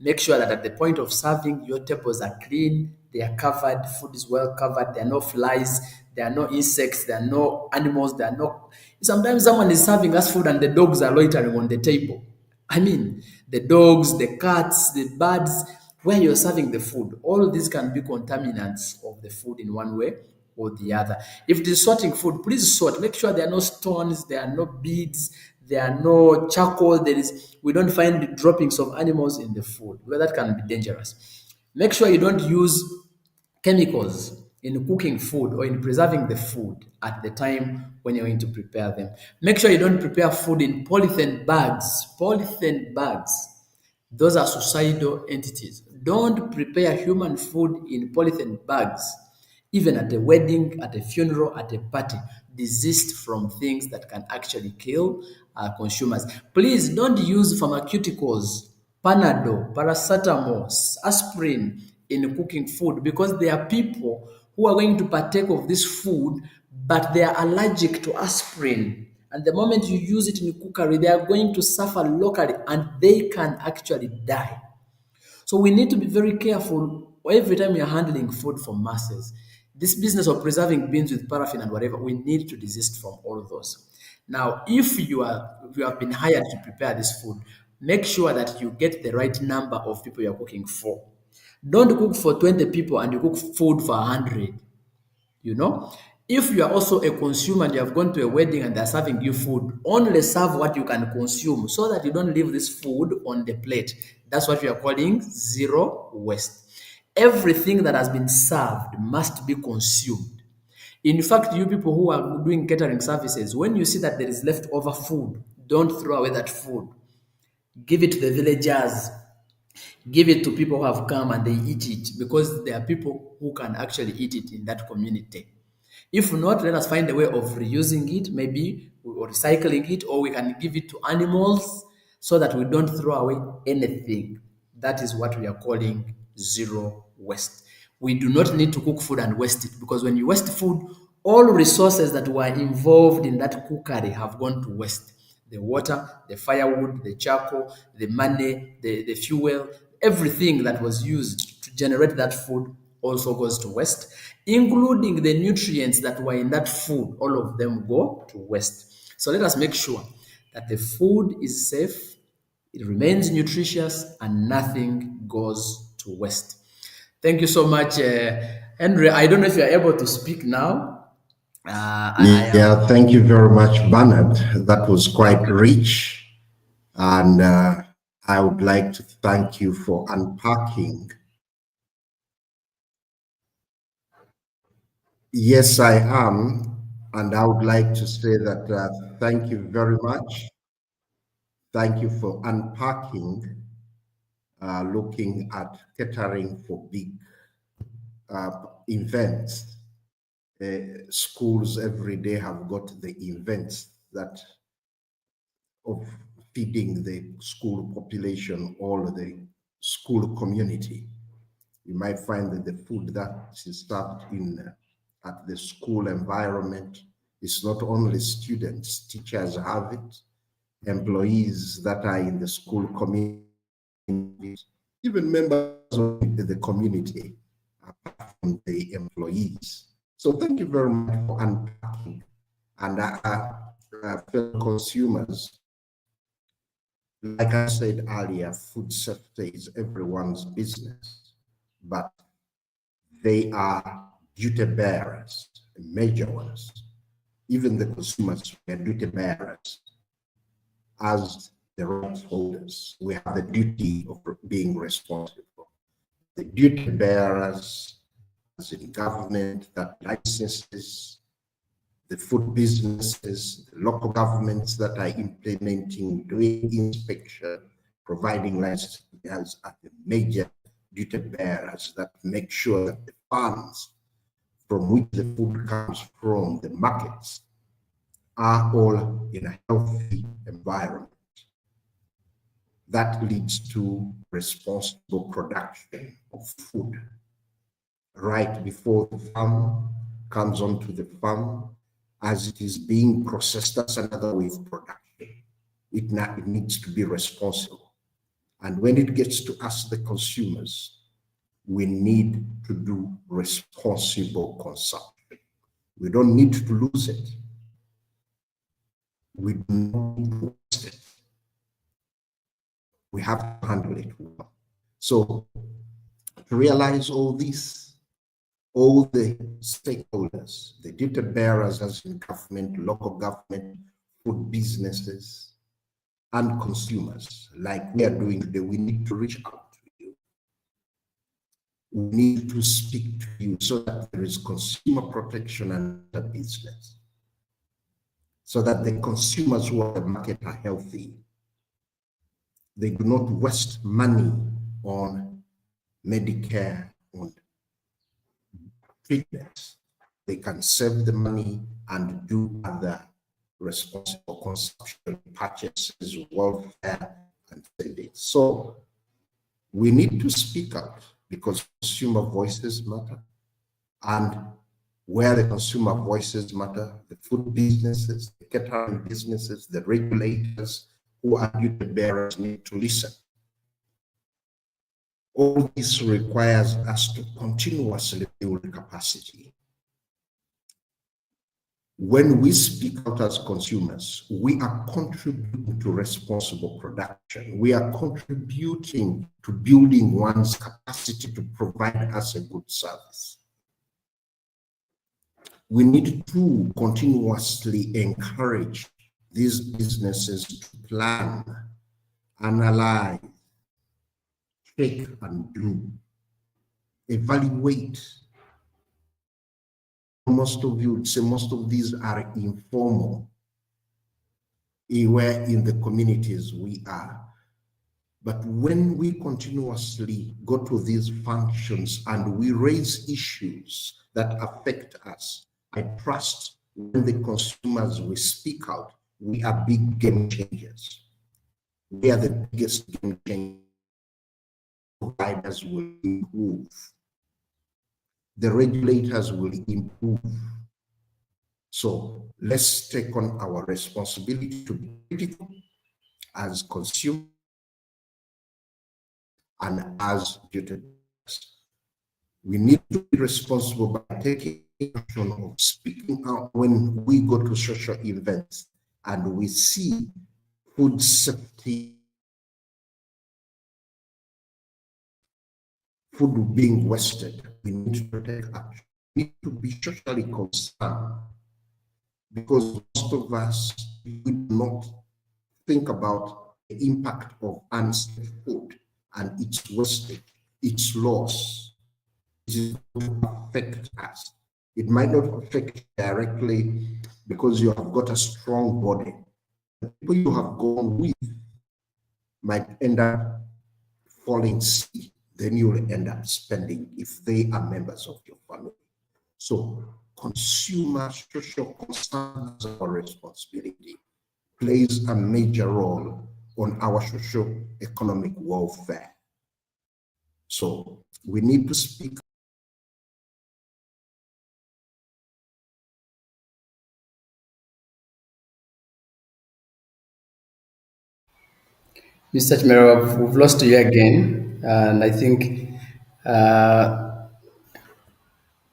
B: Make sure that at the point of serving, your tables are clean, they are covered, food is well covered, there are no flies, there are no insects, there are no animals, there are no. Sometimes someone is serving us food and the dogs are loitering on the table. I mean, the dogs, the cats, the birds, where you're serving the food, all of these can be contaminants of the food in one way or the other. If it is sorting food, please sort. Make sure there are no stones, there are no beads, there are no charcoal. We don't find droppings of animals in the food, where that can be dangerous. Make sure you don't use chemicals in cooking food or in preserving the food at the time when you're going to prepare them. Make sure you don't prepare food in polythene bags. Polythene bags, those are suicidal entities. Don't prepare human food in polythene bags. Even at a wedding, at a funeral, at a party, desist from things that can actually kill consumers. Please don't use pharmaceuticals, Panadol, paracetamol, aspirin in cooking food, because there are people who are going to partake of this food, but they are allergic to aspirin. And the moment you use it in cookery, they are going to suffer locally and they can actually die. So we need to be very careful every time we are handling food for masses. This business of preserving beans with paraffin and whatever, we need to desist from all of those. Now, if you have been hired to prepare this food, make sure that you get the right number of people you're cooking for. Don't cook for 20 people and you cook food for 100. You know, if you are also a consumer and you have gone to a wedding and they're serving you food, only serve what you can consume so that you don't leave this food on the plate. That's what we are calling zero waste. Everything that has been served must be consumed. In fact, you people who are doing catering services, when you see that there is leftover food, don't throw away that food. Give it to the villagers. Give it to people who have come and they eat it, because there are people who can actually eat it in that community. If not, let us find a way of reusing it, maybe or recycling it, or we can give it to animals so that we don't throw away anything. That is what we are calling zero waste. We do not need to cook food and waste it, because when you waste food, all resources that were involved in that cookery have gone to waste. The water, the firewood, the charcoal, the money, the fuel, everything that was used to generate that food also goes to waste, including the nutrients that were in that food. All of them go to waste. So let us make sure that the food is safe, it remains nutritious, and nothing goes to waste. Thank you so much, Henry. I don't know if you're able to speak now. I am.
A: Yeah, thank you very much, Bernard. That was quite rich. And I would like to thank you for unpacking. Yes, I am. And I would like to say that thank you very much. Thank you for unpacking, looking at catering for big events. Schools every day have got the events that of feeding the school population or the school community. You might find that the food that is served in at the school environment is not only students, teachers have it, employees that are in the school community, even members of the community, apart from the employees. So thank you very much for unpacking. And fellow consumers, like I said earlier, food safety is everyone's business, but they are duty bearers, major ones. Even the consumers are duty bearers. As the rights holders, we have the duty of being responsible. The duty bearers, as in government that licenses, the food businesses, the local governments that are implementing, doing inspection, providing licenses, are the major duty bearers that make sure that the funds from which the food comes from, the markets, are all in a healthy environment. That leads to responsible production of food. Right before the farm comes onto the farm, as it is being processed, that's another way of production. It needs to be responsible. And when it gets to us, the consumers, we need to do responsible consumption. We don't need to lose it. We do not need to waste it. We have to handle it well. So to realize all this, all the stakeholders, the duty bearers as in government, local government, food businesses, and consumers, like we are doing today, we need to reach out to you. We need to speak to you so that there is consumer protection and the business, so that the consumers who are the market are healthy. They do not waste money on Medicare, on treatments. They can save the money and do other responsible consumption purchases, welfare, and savings. So we need to speak out because consumer voices matter. And where the consumer voices matter, the food businesses, the catering businesses, the regulators who are duty bearers need to listen. All this requires us to continuously build capacity. When we speak out as consumers, we are contributing to responsible production. We are contributing to building one's capacity to provide us a good service. We need to continuously encourage these businesses to plan, analyze, check and do, evaluate. Most of you would say most of these are informal, where in the communities we are. But when we continuously go to these functions and we raise issues that affect us, I trust when the consumers we speak out, we are big game changers. We are the biggest game changers. Providers will improve. The regulators will improve. So let's take on our responsibility to be critical as consumers and as duty bearers. We need to be responsible by taking action of speaking out when we go to social events and we see food safety, food being wasted. We need to take action. We need to be socially concerned because most of us would not think about the impact of unsafe food and its wastage, its loss. It is going to affect us. It might not affect you directly because you have got a strong body. The people you have gone with might end up falling sick. Then you will end up spending if they are members of your family. So consumer social concern is our responsibility, plays a major role on our socio-economic welfare. So we need to speak.
B: Mr. Chimera, we've lost you again, and I think.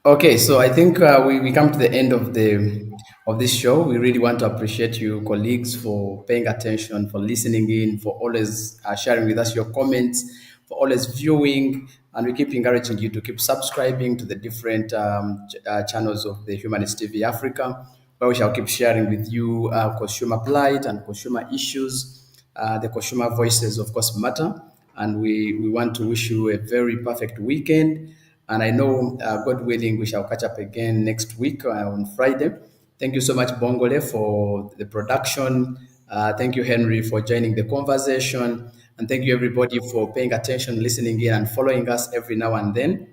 B: Okay, so I think we come to the end of this show. We really want to appreciate you, colleagues, for paying attention, for listening in, for always sharing with us your comments, for always viewing, and we keep encouraging you to keep subscribing to the different channels of the Humanist TV Africa, where we shall keep sharing with you consumer plight and consumer issues. The consumer voices, of course, matter, and we want to wish you a very perfect weekend. And I know, God willing, we shall catch up again next week on Friday. Thank you so much, Bongole, for the production. Thank you, Henry, for joining the conversation. And thank you, everybody, for paying attention, listening in, and following us every now and then.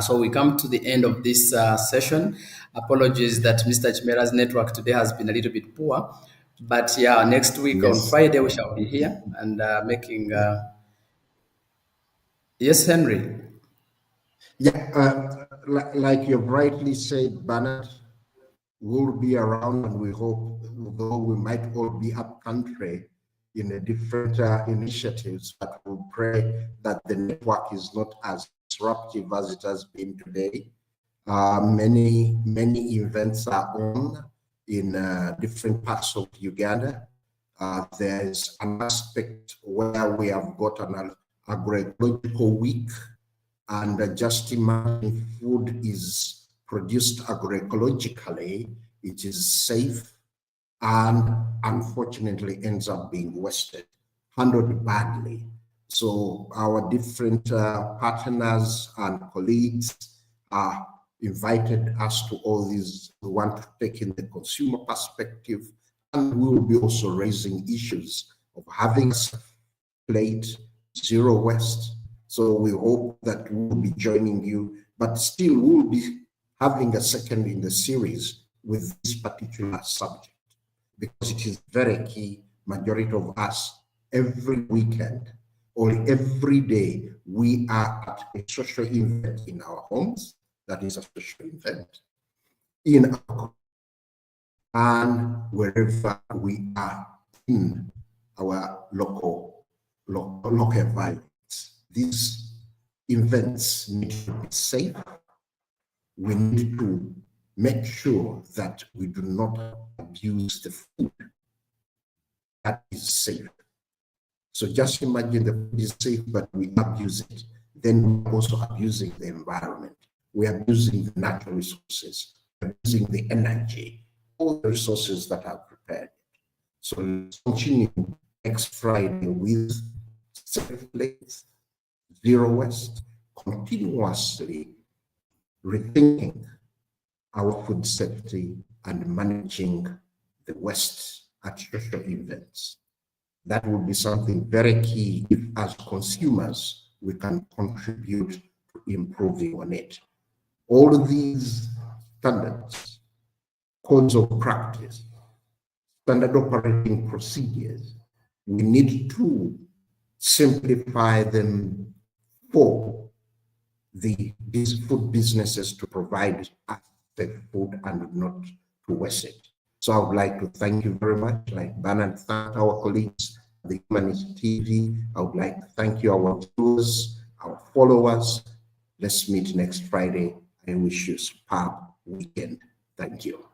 B: So we come to the end of this session. Apologies that Mr. Chimera's network today has been a little bit poor. But yeah, next week on
A: Yes.
B: Friday, we shall be here and making. Yes, Henry.
A: Yeah, like you've rightly said, Bernard, will be around, and we hope, though we might all be up country in a different initiatives, but we'll pray that the network is not as disruptive as it has been today. Many events are on in different parts of Uganda. There's an aspect where we have got an agroecological week, and just imagine food is produced agroecologically, it is safe, and unfortunately ends up being wasted, handled badly. So our different partners and colleagues are invited us to all these. We want to take in the consumer perspective, and we will be also raising issues of having plate, zero waste. So we hope that we'll be joining you, but still we'll be having a second in the series with this particular subject, because it is very key. Majority of us, every weekend or every day, we are at a social event in our homes. That is a social event in our, and wherever we are in our local environments. These events need to be safe. We need to make sure that we do not abuse the food that is safe. So just imagine the food is safe, but we abuse it. Then we're also abusing the environment. We are abusing the natural resources, we're abusing the energy, all the resources that are prepared. So let's continue next Friday with safe plates, zero waste, continuously rethinking our food safety and managing the waste at social events. That would be something very key if, as consumers, we can contribute to improving on it. All of these standards, codes of practice, standard operating procedures, we need to simplify them for these food businesses to provide us the food and not to waste it. So I would like to thank you very much. Like Bernard thanked our colleagues at the Humanist TV. I would like to thank you, our viewers, our followers. Let's meet next Friday. I wish you a superb weekend. Thank you.